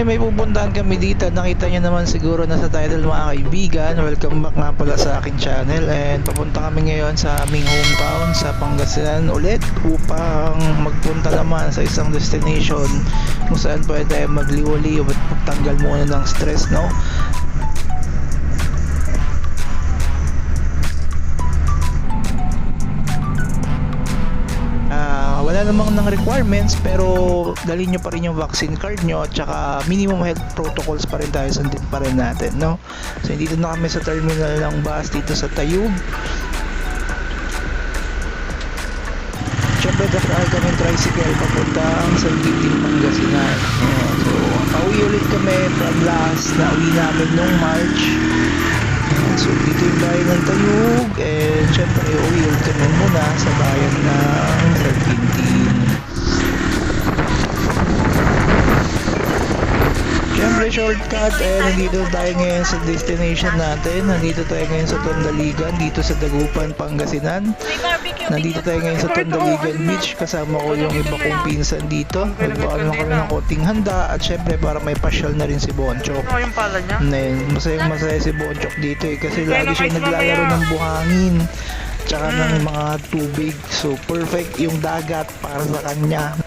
may pupuntahan kami dito. Nakita nyo naman siguro na sa title mga kaibigan. Welcome back nga pala sa aking channel. And papunta kami ngayon sa aming hometown sa Pangasinan ulit upang magpunta naman sa isang destination kung saan pwede tayo magliwaliw at magtanggal muna ng stress, no? Wala namang ng requirements pero dalhin nyo pa rin yung vaccine card nyo at saka minimum health protocols pa rin tayo, sundin pa rin natin, no? So dito na kami sa terminal ng bus dito sa Tayub. Siyempre kakakay kami tricycle papuntang San Quintin, Pangasinan. So pauwi ulit kami from last na uwi namin nung March. So dito yung bayan ng Tayug, and syempre uwi ulit kami muna sa bayan ng San Quintin. Syempre shortcut, nandito tayo ngayon sa destination natin. Nandito tayo ngayon sa Tondaligan, dito sa Dagupan, Pangasinan. Nandito tayo ngayon sa Tondaligan Beach, kasama ko yung iba kong pinsan dito. Nagbawa naman kami ng konting handa at syempre para may pasyal na rin si Bonchok. Ano yung pala niya? Masaya si Bonchok dito kasi lagi siya naglalaro ng buhangin tsaka ng mga tubig. So perfect yung dagat para sa kanya.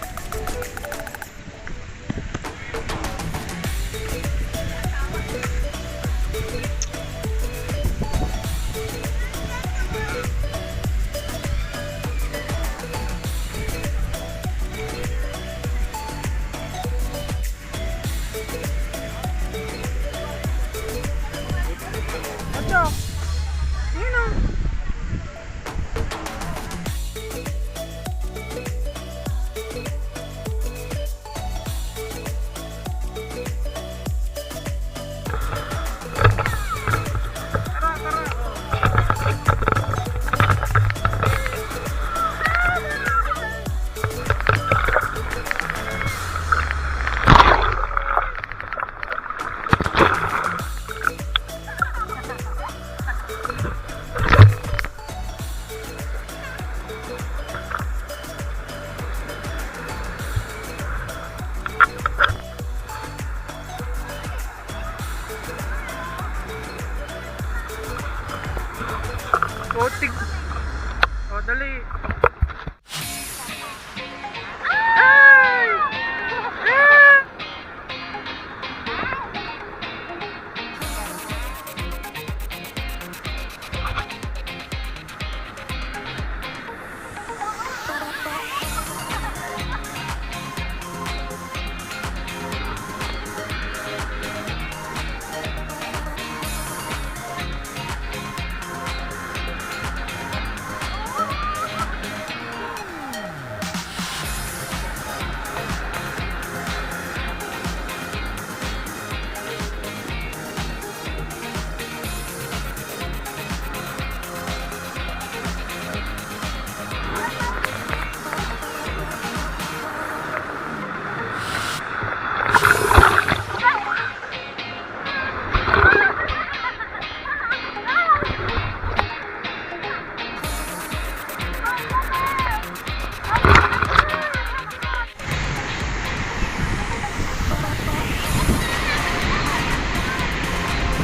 Kotig. O, dali.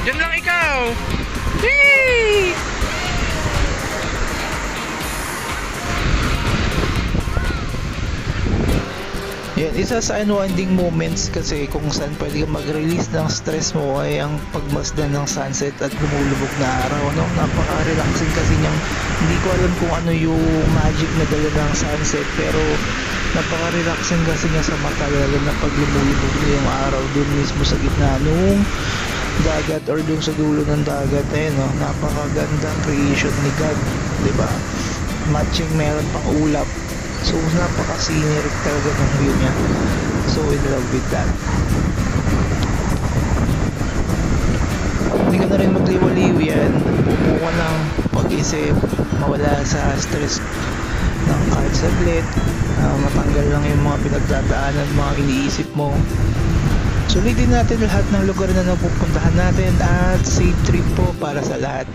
Diyan lang ikaw. Whee! Yan, isa sa unwinding moments kasi kung saan pwede kang mag-release ng stress mo ay ang pagmasdan ng sunset at lumulubog na araw, no? Napaka-relaxing kasi niyang, hindi ko alam kung ano yung magic na dala ng sunset pero napaka-relaxing kasi niya sa mata, lalo na pag lumulubog na yung araw dun mismo sa gitna nung dagat or dun sa dulo ng dagat, no? Napakagandang creation ni God, diba? Matching meron pang ulap. So napaka-scenic talaga ng view niya. So in love with that. Hindi ka na rin magliwaliw yan. Upo ka lang, pag-isip, mawala sa stress ng kahit saglit. Matanggal lang yung mga pinagdadaanan, mga iniisip mo. Sulitin natin lahat ng lugar na napupuntahan natin at safe trip po para sa lahat.